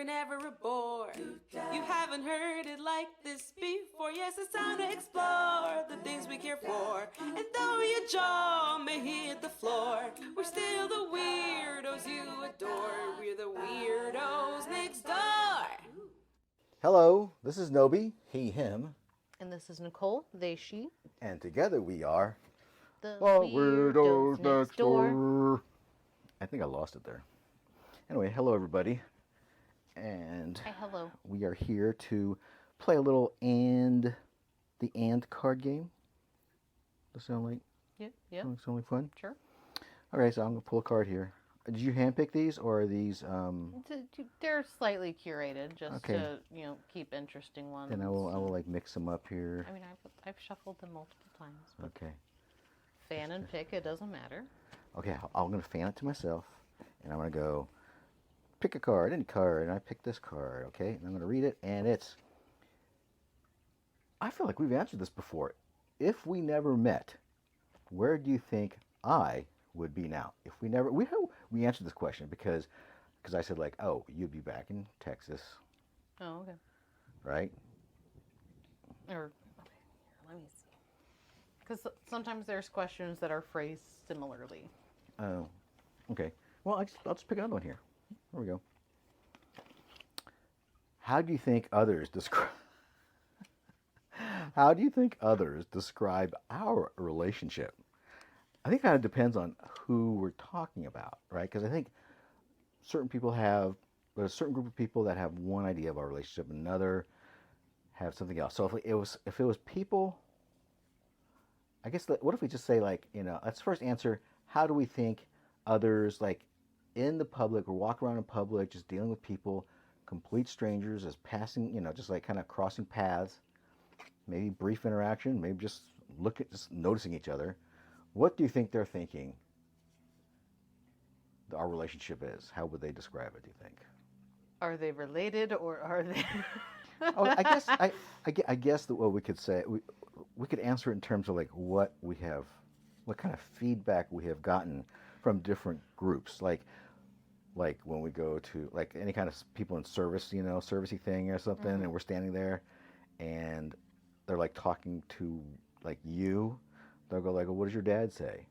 we're never a bore. You haven't heard it like this before. Yes, it's time to explore the things we care for. And though your jaw may hit the floor, we're still the weirdos you adore. We're the weirdos next door. Hello, this is Nobi, he, him, And this is Nicole, they, she. and together we are The Weirdos Next Door. I think I lost it there. Anyway, hello everybody, and Hi, hello. we are here to play a little the and card game. Does that sound like Yeah. sound like fun? Sure. All right, so I'm gonna pull a card here. Did you handpick these, or are these? They're slightly curated, just Okay. to keep interesting ones. Then I will like mix them up here. I mean, I've shuffled them multiple times. But Okay. fan and pick, it doesn't matter. Okay, I'm gonna fan it to myself, and I'm gonna go pick a card, any card, and I pick this card. Okay, and I'm gonna read it, and it's. I feel like we've answered this before. If we never met, where do you think I would be now? If we never, we answered this question because I said like, oh, you'd be back in Texas, Oh, okay. right? Or okay, here, let me see. Because sometimes there's questions that are phrased similarly. Oh, okay. Well, I'll just pick another one here. There we go. How do you think others describe? How do you think others describe our relationship? I think it kind of depends on who we're talking about, right? Because I think there's a certain group of people that have one idea of our relationship, and another have something else. So if it was people, I guess what if we just say like, let's first answer, how do we think others, like in the public or walk around in public, just dealing with people, complete strangers, as passing, just like kind of crossing paths, maybe brief interaction, maybe just noticing each other. What do you think they're thinking our relationship is? How would they describe it, do you think? Are they related or are they? Oh, I guess that what we could say, we could answer it in terms of like what kind of feedback we have gotten from different groups, like when we go to like any kind of people in service, servicey thing or something, Mm-hmm. and we're standing there, and they're like talking to like you. They'll go like, well, "What does your dad say?"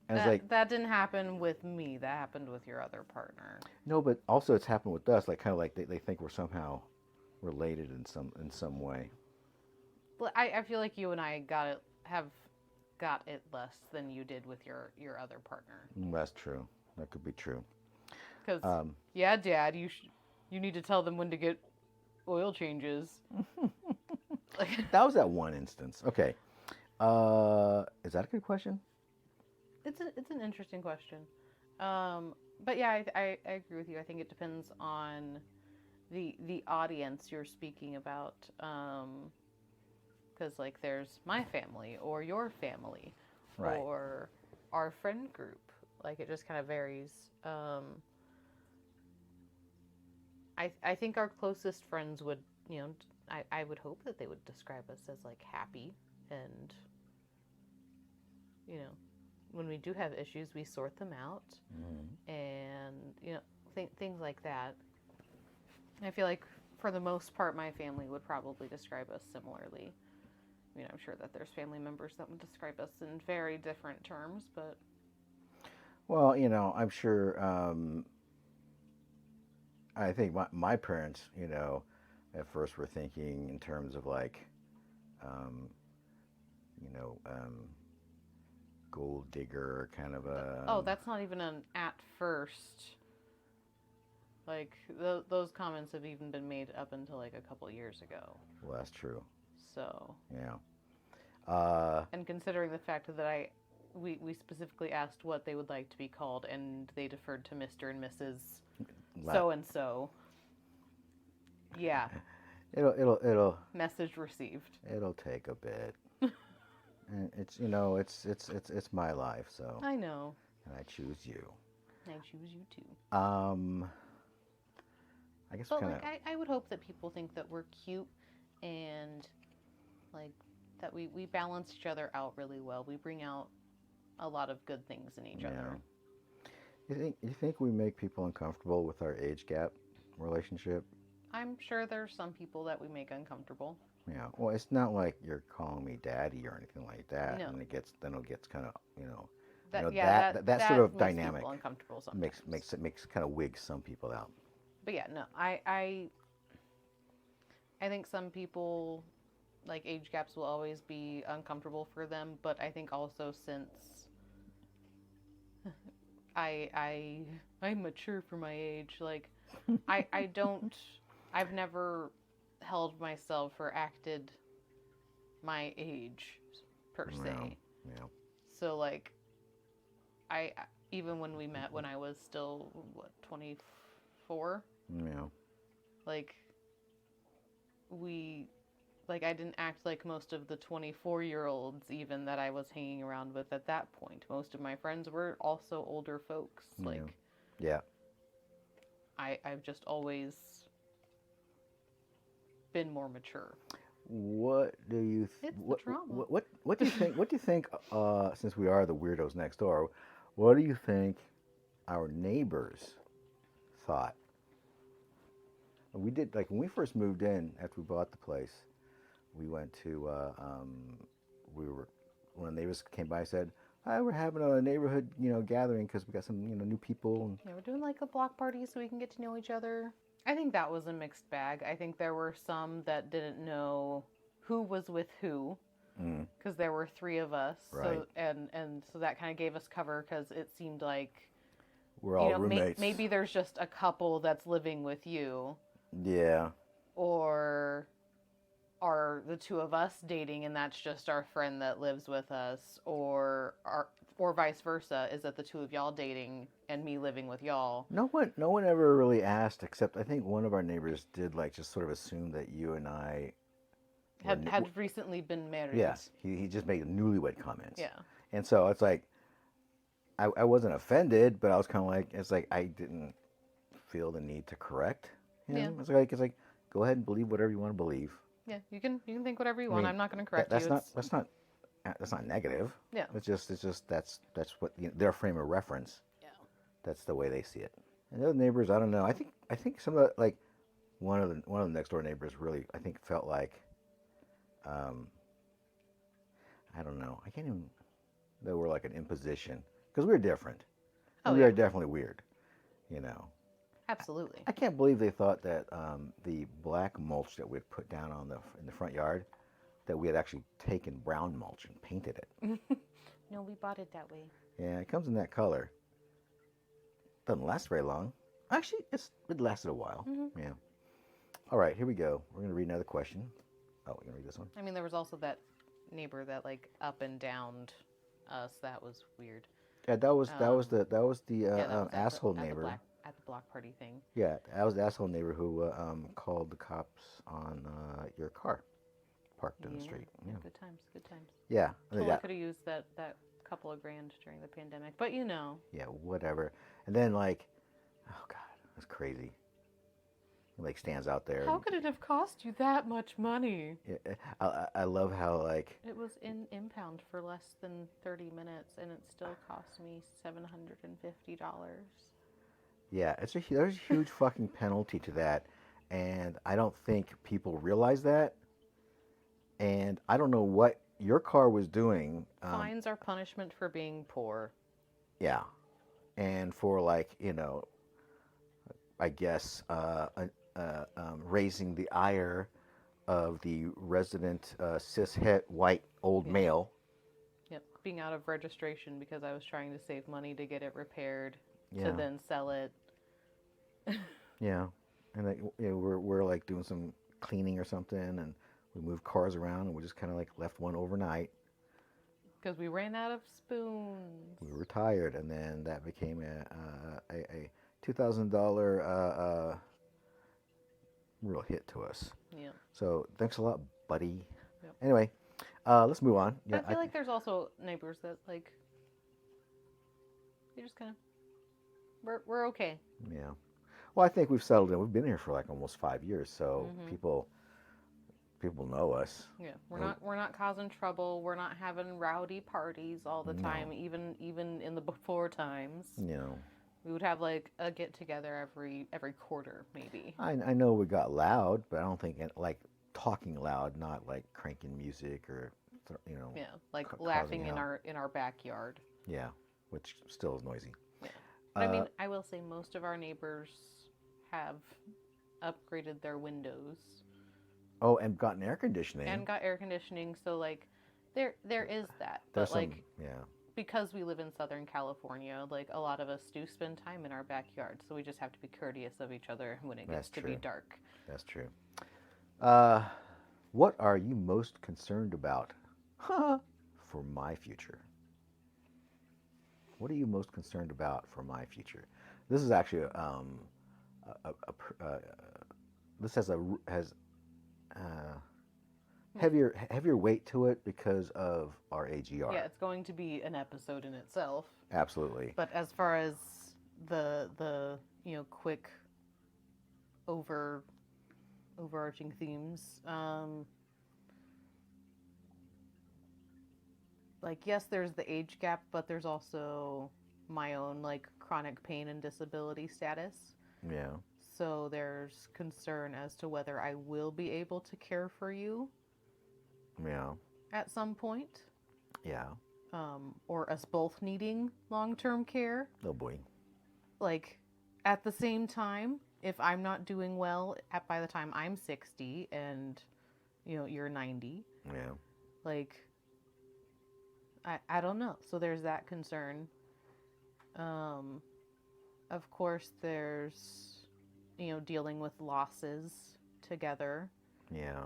And it's like, that didn't happen with me. That happened with your other partner. no, but also it's happened with us. Like kind of like they think we're somehow related in some way. Well, I feel like you and I have got it less than you did with your other partner. That's true. That could be true. Because yeah, Dad, you need to tell them when to get oil changes. That was that one instance. Okay. Is that a good question? It's an interesting question. But yeah, I agree with you. I think it depends on the audience you're speaking about. Because like there's my family or your family, Right. or our friend group. Like it just kind of varies. I think our closest friends would, I would hope that they would describe us as like happy and, when we do have issues, we sort them out, and things like that. I feel like for the most part, my family would probably describe us similarly. I mean, I'm sure that there's family members that would describe us in very different terms, but Well, I'm sure. I think my parents, at first were thinking in terms of like, you know, gold digger kind of a. oh, that's not even an at first. Like those comments have even been made up until like a couple years ago. Well, that's true. So Yeah. and considering the fact that we specifically asked what they would like to be called, and they deferred to Mr. and Mrs. So and so. Yeah. It'll Message received. it'll take a bit. And it's my life, so. I know. And I choose you. I choose you too. I guess But kind of. like I would hope that people think that we're cute and like that we balance each other out really well. We bring out a lot of good things in each other. You think we make people uncomfortable with our age gap? relationship? I'm sure there's some people that we make uncomfortable. Yeah. Well, it's not like you're calling me daddy or anything like that. No. And it gets kind of, That sort of makes dynamic people uncomfortable sometimes. makes kind of wigs some people out. But yeah, no, I think some people, like, age gaps will always be uncomfortable for them, but I think also since I'm mature for my age, like, I've never held myself or acted my age per se. Yeah. So, like, I even when we met when I was still 24, Yeah. like, I didn't act like most of the 24-year-olds even that I was hanging around with at that point. Most of my friends were also older folks. Like, yeah. I've just always been more mature. What do you It's the trauma. what do you think? What do you think? Since we are the weirdos next door, what do you think our neighbors thought? We did, like, when we first moved in after we bought the place. We went to when the neighbors came by, said, "Hi, we're having a neighborhood gathering because we got some new people." Yeah, we're doing like a block party so we can get to know each other. I think that was a mixed bag. I think there were some that didn't know who was with who, because there were 3 of us. Right. So and so that kind of gave us cover because it seemed like We're all roommates. Maybe there's just a couple that's living with you. Yeah. Or are the 2 of us dating and that's just our friend that lives with us, or vice versa, is that the 2 of y'all dating and me living with y'all? No one ever really asked, except I think one of our neighbors did, like, just sort of assume that you and I had recently been married. Yes, he just made newlywed comments. Yeah. And so it's like, I wasn't offended, but I was kind of like, it's like I didn't feel the need to correct him. Yeah. It's like, go ahead and believe whatever you want to believe. Yeah, you can think whatever you want. I'm not going to correct that's you. That's not negative. Yeah. It's just that's what their frame of reference. Yeah. That's the way they see it. And the other neighbors, I don't know. I think some of the, like, one of the next door neighbors really, I think, felt like, I don't know. I can't even. They were like an imposition because we were different. Oh, we yeah. are definitely weird. Absolutely. I can't believe they thought that the black mulch that we had put down in the front yard, that we had actually taken brown mulch and painted it. No, we bought it that way. Yeah, it comes in that color. Doesn't last very long. Actually, it lasted a while. Mm-hmm. Yeah. All right, here we go. We're going to read another question. Oh, we're going to read this one? I mean, there was also that neighbor that, like, up and downed us. That was weird. Yeah, that was the asshole neighbor. At the block party thing. Yeah, that was the asshole neighbor who called the cops on your car parked in the street. Yeah. Good times. Yeah. Totally could have used that couple of grand during the pandemic, but Yeah, whatever. And then, like, oh God, that's crazy. It, like, stands out there. How could it have cost you that much money? I love how, like, it was in impound for less than 30 minutes, and it still cost me $750. yeah, there's a huge fucking penalty to that, and I don't think people realize that. And I don't know what your car was doing. Fines are punishment for being poor. Yeah, and for, like, I guess raising the ire of the resident cishet white old male. Yep, being out of registration because I was trying to save money to get it repaired Yeah. to then sell it. Yeah, and, like, we're like doing some cleaning or something, and we moved cars around, and we just kind of, like, left one overnight. Because we ran out of spoons. We were tired, and then that became a $2,000 real hit to us. Yeah. So thanks a lot, buddy. Yep. Anyway, let's move on. Yeah, I feel like there's also neighbors that, like, they just kind of, we're okay. Yeah. Well, I think we've settled in. We've been here for, like, almost 5 years, so people know us. Yeah, we're not causing trouble. We're not having rowdy parties all the time, even in the before times. We would have like a get together every quarter, maybe. I know we got loud, but I don't think like talking loud, not like cranking music or Yeah, like causing laughing in hell. our backyard. Yeah, which still is noisy. Yeah. But I Uh, mean, I will say most of our neighbors have upgraded their windows oh, and gotten air conditioning. and got air conditioning, so like there is that. There's But like some, yeah, because we live in Southern California, like a lot of us do spend time in our backyard, so we just have to be courteous of each other when it gets That's to be true. dark. that's true. What are you most concerned about for my future? What are you most concerned about for my future? This is actually a this has heavier weight to it because of our AGR. Yeah, it's going to be an episode in itself. Absolutely. But as far as the quick overarching themes, like yes, there's the age gap, but there's also my own like chronic pain and disability status. Yeah. So there's concern as to whether I will be able to care for you Yeah. at some point, Yeah. or us both needing long-term care. Oh boy. Like at the same time, if I'm not doing well by the time I'm 60 and you're 90, Yeah. like I don't know. So there's that concern. Of course there's dealing with losses together. Yeah.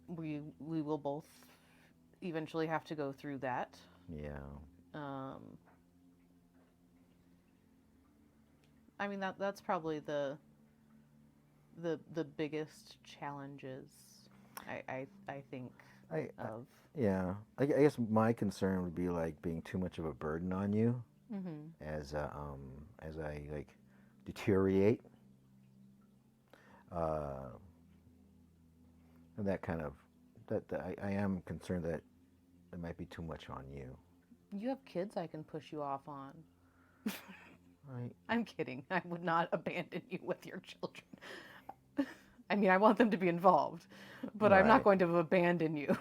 We will both eventually have to go through that. Yeah. I mean that's probably the biggest challenges I think of. Yeah. I guess my concern would be like being too much of a burden on you Mm-hmm. as I like deteriorate. And that kind of I am concerned that it might be too much on you. You have kids I can push you off on. Right. I'm kidding. I would not abandon you with your children. I mean, I want them to be involved, but I'm not Right. going to abandon you.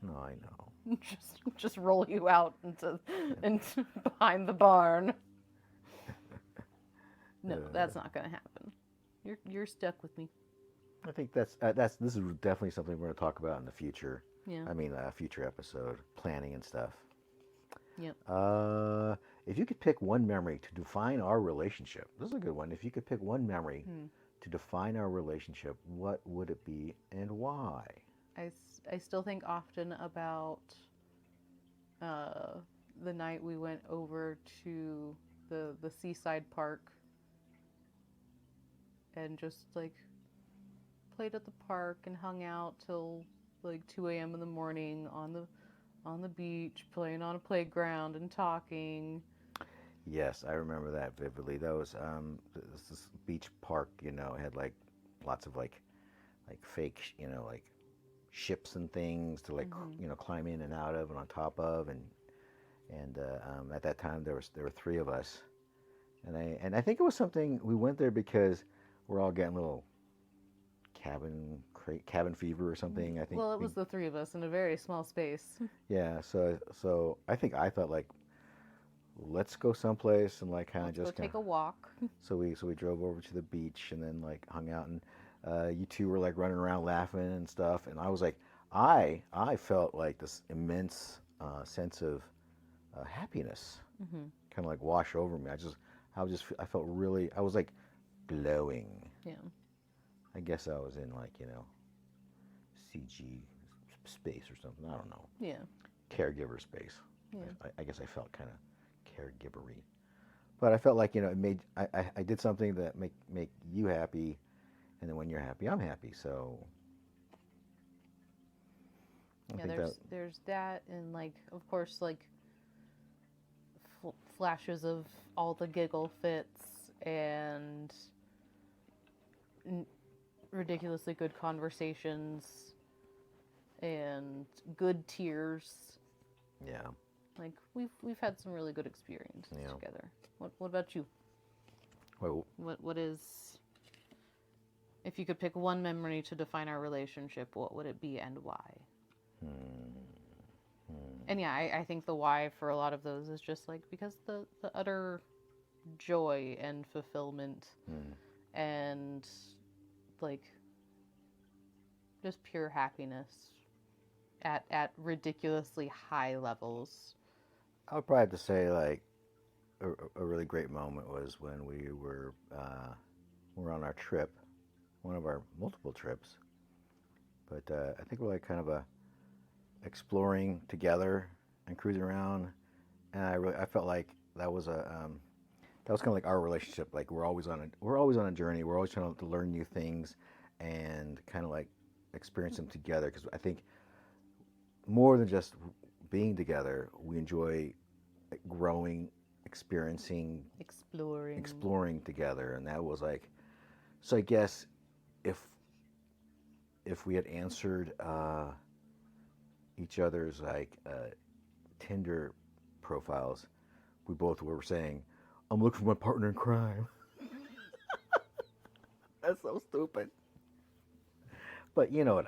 No, I know. just roll you out into behind the barn. No, that's not going to happen. You're stuck with me. I think this is definitely something we're going to talk about in the future. Yeah. I mean, a future episode, planning and stuff. Yep. If you could pick one memory to define our relationship, this is a good one. If you could pick one memory to define our relationship, what would it be and why? I still think often about the night we went over to the seaside park and just like played at the park and hung out till like 2 a.m. in the morning on the beach, playing on a playground and talking. Yes, I remember that vividly. That was this beach park, had like lots of like fake, like ships and things to like climb in and out of and on top of, and at that time there were three of us, and I think it was something we went there because we're all getting a little cabin fever or something. I think. Well, it was the three of us in a very small space. Yeah, so I think I thought like, let's go someplace and like kind of just go take a walk. So we drove over to the beach and then like hung out, and you two were like running around laughing and stuff, and I was like, I felt like this immense sense of happiness kind of like wash over me. I felt really, I was like glowing. Yeah. I guess I was in like CG space or something. I don't know. Yeah. Caregiver space. Yeah. I guess I felt kind of caregivery, but I felt like it made I did something that make you happy, and then when you're happy, I'm happy. So I think there's that, and like of course like flashes of all the giggle fits and ridiculously good conversations and good tears. Yeah. Like we've had some really good experiences Yeah. together. What about you? Well, What is, if you could pick one memory to define our relationship, what would it be and why? And yeah, I think the why for a lot of those is just like because the utter joy and fulfillment and like just pure happiness at ridiculously high levels. I would probably have to say like a really great moment was when we were on our trip, one of our multiple trips. But I think we're like kind of exploring together and cruising around, and I felt like that was kind of like our relationship. Like we're always on a journey. We're always trying to learn new things and kind of like experience them together. Because I think more than just being together, we enjoy growing, experiencing, exploring together. And that was like, so I guess if we had answered each other's like Tinder profiles, we both were saying, "I'm looking for my partner in crime." That's so stupid. But you know what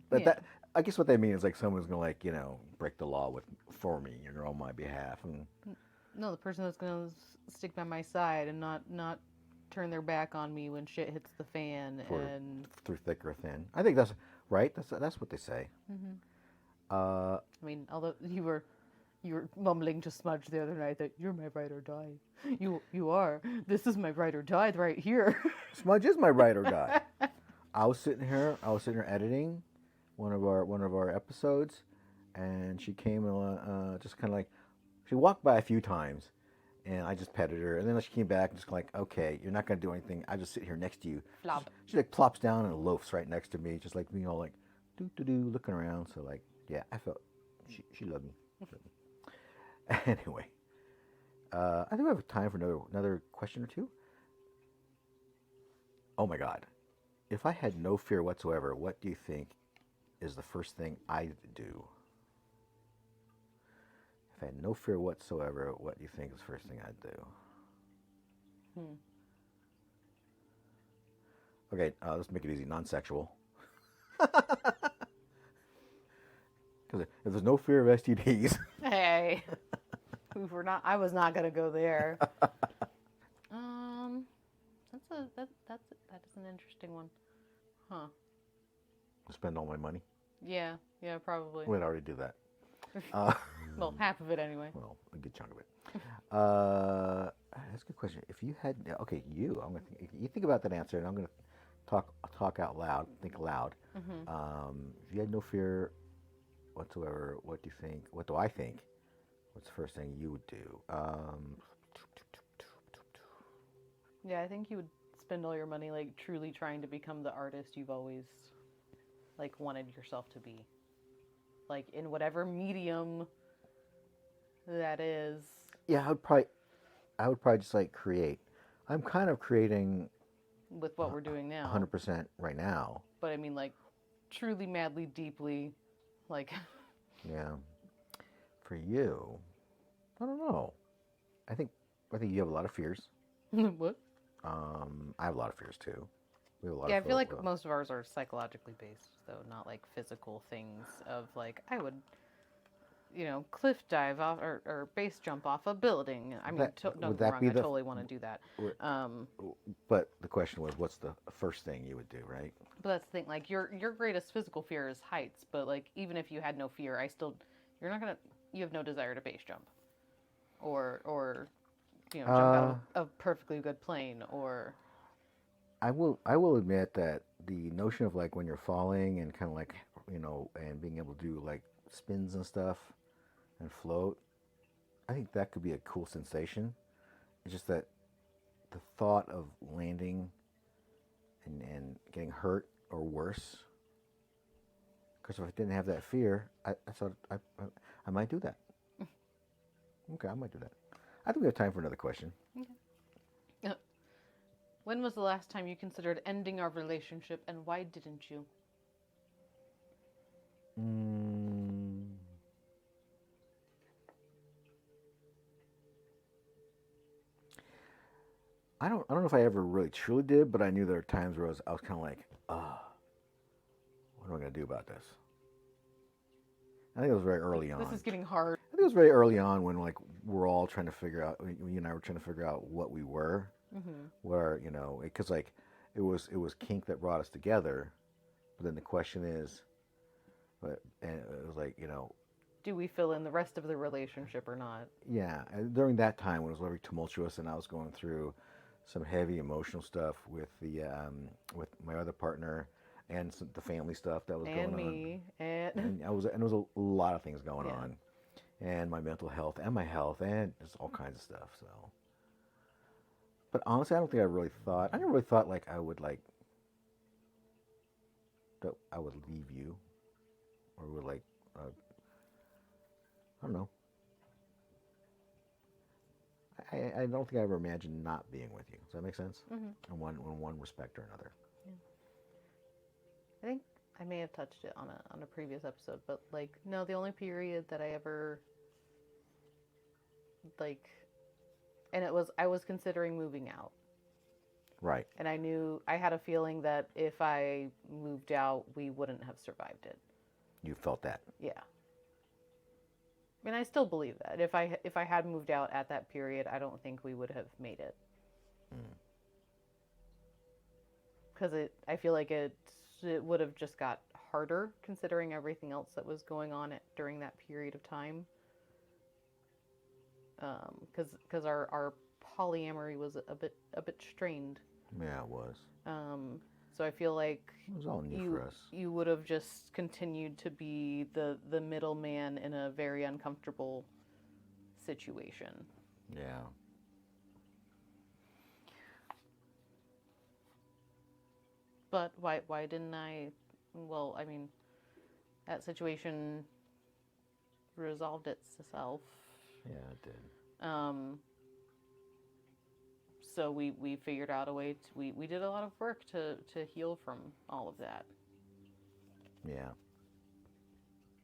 but that I guess what they mean is like someone's gonna like break the law for me on my behalf. And no, the person that's gonna stick by my side and not turn their back on me when shit hits the fan and through thick or thin. I think that's right. That's what they say. Mm-hmm. I mean, although you were mumbling to Smudge the other night that you're my ride or die. You are. This is my ride or die right here. Smudge is my ride or die. I was sitting here editing one of our episodes, and she came and just kind of like she walked by a few times, and I just petted her, and then she came back and just like, okay, you're not gonna do anything. I just sit here next to you. Flop. She like plops down and loafs right next to me, just like me, all like doo looking around. So like, yeah, I felt she loved me. Anyway, I think we have time for another question or two. Oh my God. If I had no fear whatsoever, what do you think is the first thing I'd do? If I had no fear whatsoever, what do you think is the first thing I'd do? Okay, let's make it easy. Non-sexual. Because if there's no fear of STDs... Hey. I was not gonna go there. That is an interesting one. Huh. Spend all my money? Yeah, probably. We'd already do that. Well, half of it anyway. Well, a good chunk of it. That's a good question. If you had, okay, I'm gonna you think about that answer, and I'm gonna talk out loud, think aloud. Mm-hmm. If you had no fear whatsoever, what do you think? What do I think? What's the first thing you would do? Yeah, I think you would spend all your money like truly trying to become the artist you've always like wanted yourself to be. Like in whatever medium that is. Yeah, I would probably just like create. I'm kind of creating with what we're doing now. 100% right now. But I mean like truly, madly, deeply, like. Yeah. For you, I don't know. I think you have a lot of fears. What? I have a lot of fears too. We have a lot I of feel like most of ours are psychologically based, though, not like physical things of like I would, cliff dive off or base jump off a building. I mean, don't get me wrong, I totally want to do that. But the question was, what's the first thing you would do, right? But that's the thing. Like your greatest physical fear is heights, but like even if you had no fear, you have no desire to base jump, or jump out of a perfectly good plane, or. I will admit that the notion of like when you're falling and kind of like and being able to do like spins and stuff and float, I think that could be a cool sensation. It's just that the thought of landing and getting hurt or worse. Because if I didn't have that fear, I thought I might do that. Okay, I might do that. I think we have time for another question. Okay. When was the last time you considered ending our relationship, and why didn't you? I don't know if I ever really truly did, but I knew there were times where I was kind of like, what am I going to do about this? I think it was very early on. This is getting hard. I think it was very early on when like we're all trying to figure out, you and I were trying to figure out what we were, where, you know, because like it was kink that brought us together, but then the question is, and it was like, you know, Do we fill in the rest of the relationship or not? yeah, and during that time when it was very tumultuous and I was going through some heavy emotional stuff with my other partner and the family stuff that was going on. And me. And there was a lot of things going Yeah. on, and my mental health and my health and just all kinds of stuff. So, but honestly, I don't think I really thought. I never really thought like I would that I would leave you, or would like I don't know. I don't think I ever imagined not being with you. Does that make sense? In one respect or another. I think I may have touched it on a previous episode, but like, no, the only period that I ever like, and I was considering moving out. Right. And I had a feeling that if I moved out, we wouldn't have survived it. You felt that. Yeah. I mean, I still believe that. If I had moved out at that period, I don't think we would have made it. Because I feel like it would have just got harder considering everything else that was going on during that period of time. Because our polyamory was a bit strained. Yeah, it was. So I feel like It was all new for us. You would have just continued to be the middleman in a very uncomfortable situation. Yeah. But why didn't I? Well, I mean, that situation resolved itself. Yeah, it did. So we figured out a way to, we did a lot of work to heal from all of that. Yeah.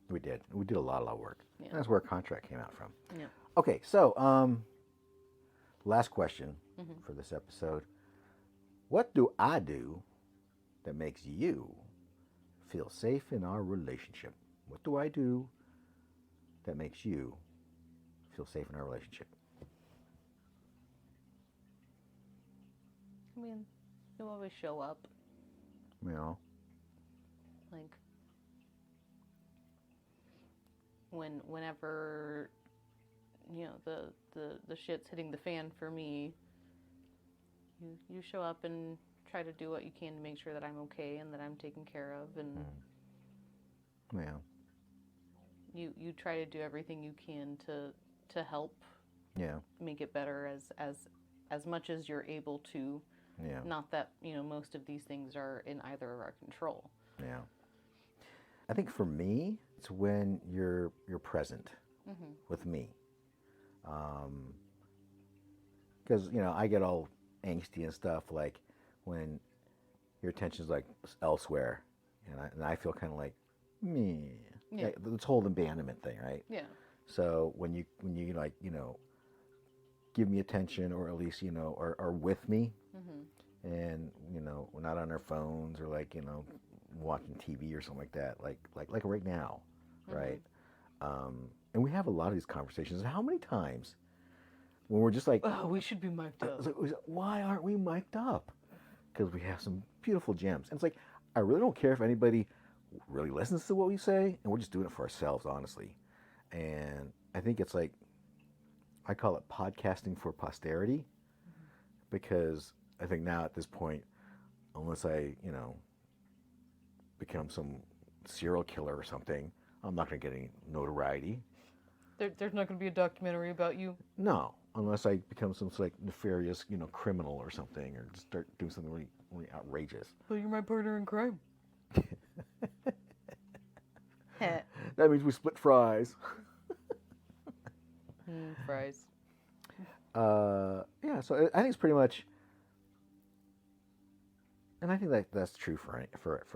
We did. We did a lot of work. Yeah. That's where contract came out from. Yeah. Okay, so last question for this episode. What do I do that makes you feel safe in our relationship? What do I do that makes you feel safe in our relationship? I mean, you always show up. You know? Like, whenever, you know, the shit's hitting the fan for me, you show up and try to do what you can to make sure that I'm okay and that I'm taken care of, and Yeah. you try to do everything you can to help Yeah. make it better as much as you're able to. Yeah. Not that, you know, most of these things are in either of our control. Yeah. I think for me, it's when you're present with me. Because, you know, I get all angsty and stuff like when your attention's like elsewhere, and I feel kind of like me. Yeah. Like, this whole abandonment thing, right? Yeah. So when you like, you know, give me attention, or at least, you know, are with me, and, you know, we're not on our phones or like, you know, watching TV or something like that, like right now, right? And we have a lot of these conversations. How many times when we're just like, Oh, we should be mic'd up. it's like, why aren't we mic'd up? Because we have some beautiful gems. And it's like, I really don't care if anybody really listens to what we say, and we're just doing it for ourselves, honestly. And I think it's like, I call it podcasting for posterity, because I think now at this point, unless I, you know, become some serial killer or something, I'm not going to get any notoriety. There's not going to be a documentary about you. No, unless I become some like nefarious, you know, criminal or something, or start doing something really, really outrageous. Well, you're my partner in crime. That means we split fries. Fries. Yeah, so I think it's pretty much, and I think that's true for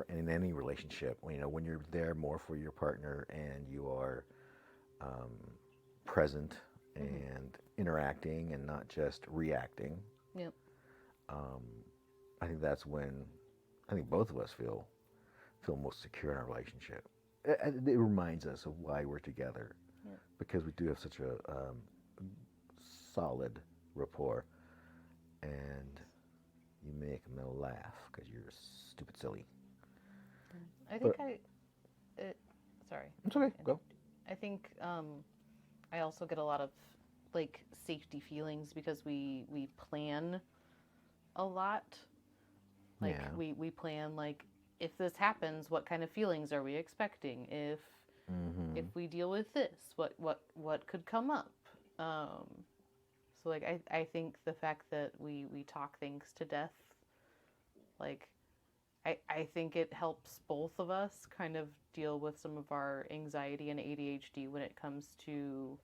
in any relationship. You know, when you're there more for your partner and you are present and interacting and not just reacting. Yep. um, I think that's when I think both of us feel most secure in our relationship. It reminds us of why we're together, Yeah. because we do have such a solid rapport, and you make me laugh because you're stupid silly. I think But sorry. it's okay. Go. I think I also get a lot of like safety feelings because we plan a lot. Like Yeah. we plan like if this happens, what kind of feelings are we expecting? If we deal with this, what could come up? So like I think the fact that we talk things to death, like I think it helps both of us kind of deal with some of our anxiety and ADHD when it comes to,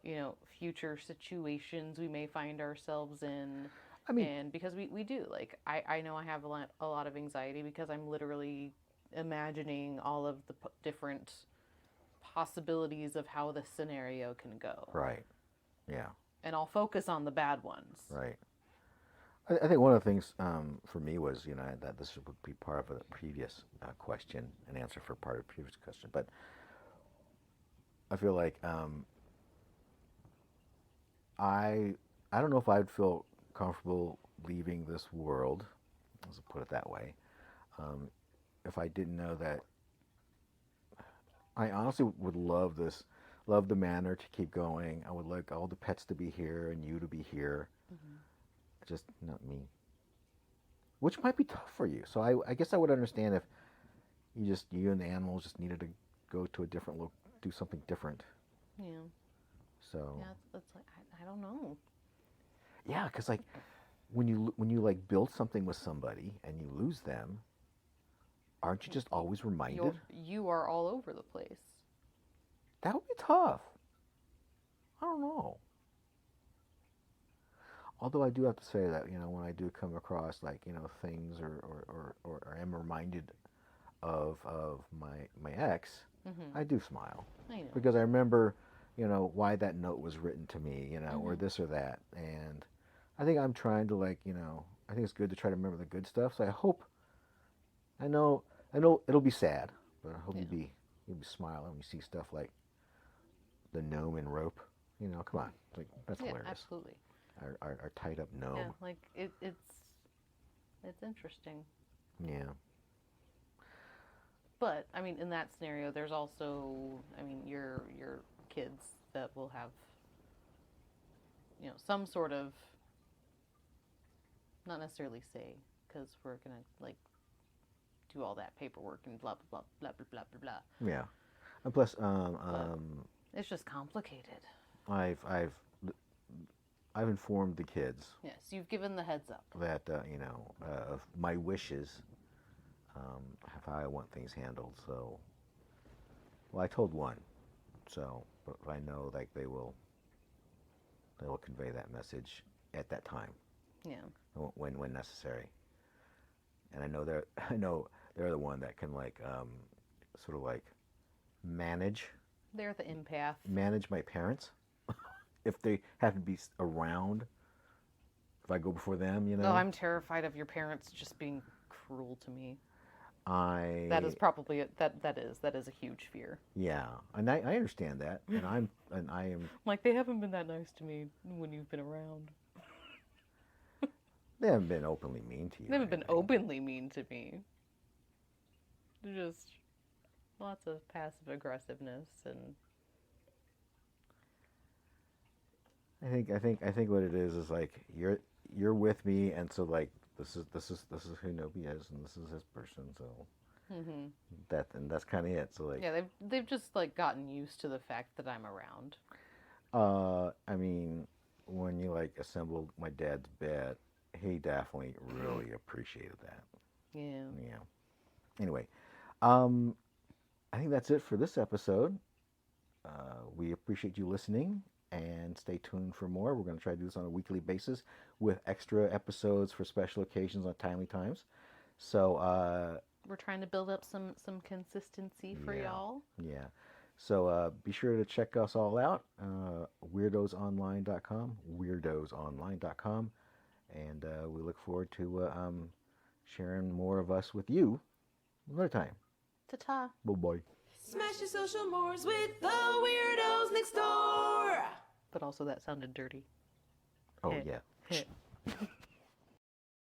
you know, future situations we may find ourselves in. I mean, And because we do, like, I know I have a lot of anxiety because I'm literally imagining all of the different possibilities of how the scenario can go. right. Yeah. And I'll focus on the bad ones. Right. I think one of the things for me was, you know, that this would be part of a previous question, an answer for part of the previous question. But I feel like I don't know if I'd feel comfortable leaving this world, let's put it that way, if I didn't know that. I honestly would love the manor to keep going. I would like all the pets to be here and you to be here. Mm-hmm. Just not me. Which might be tough for you. So I guess I would understand if you and the animals just needed to go to a different look, do something different. Yeah. So Yeah, it's like I don't know. yeah, because like when you like build something with somebody and you lose them, aren't you just always reminded? You are all over the place. That would be tough. I don't know. Although I do have to say that, you know, when I do come across like, you know, things or am reminded of my ex, Mm-hmm. I do smile. I know. Because I remember, you know, why that note was written to me, you know, or Mhm. this or that. And I think I'm trying to like, you know, I think it's good to try to remember the good stuff. So I know it'll be sad, but I hope Yeah. you'll be smiling when you see stuff like the gnome and rope. You know, come on, like that's Yeah, hilarious. absolutely. Our tied up gnome. Yeah, like it's interesting. Yeah. But I mean, in that scenario, there's also, I mean, your kids that will have, you know, some sort of, not necessarily say, because we're gonna like do all that paperwork and blah blah blah blah blah blah blah blah. Yeah. And plus, It's just complicated. I've informed the kids Yes, you've given the heads up. that you know of my wishes, of how I want things handled. So, well, I told one, so but I know like they will convey that message at that time Yeah. when necessary. And I know they're the one that can like sort of like manage They're the empath. my parents if they have to be around. If I go before them, you know. Oh, I'm terrified of your parents just being cruel to me. I That is probably that is a huge fear. Yeah, and I understand that, and I am. Like, they haven't been that nice to me when you've been around. They haven't been openly mean to you. They or haven't been anything. openly mean to me. They're just lots of passive aggressiveness and I think what it is like you're with me, and so like this is who Nobi is, and this is his person. So that's kind of it. So like yeah, they've just like gotten used to the fact that I'm around. I mean, when you like assembled my dad's bed, he definitely really appreciated that. Yeah. Yeah. Anyway, I think that's it for this episode. We appreciate you listening, and stay tuned for more. We're going to try to do this on a weekly basis with extra episodes for special occasions on timely times. So We're trying to build up some consistency for y'all. yeah. So be sure to check us all out, weirdosonline.com, weirdosonline.com, And we look forward to sharing more of us with you another time. Ta-ta. Bye-bye. Smash your social mores with the weirdos next door. But also that sounded dirty. Oh, Hit. yeah. Hit.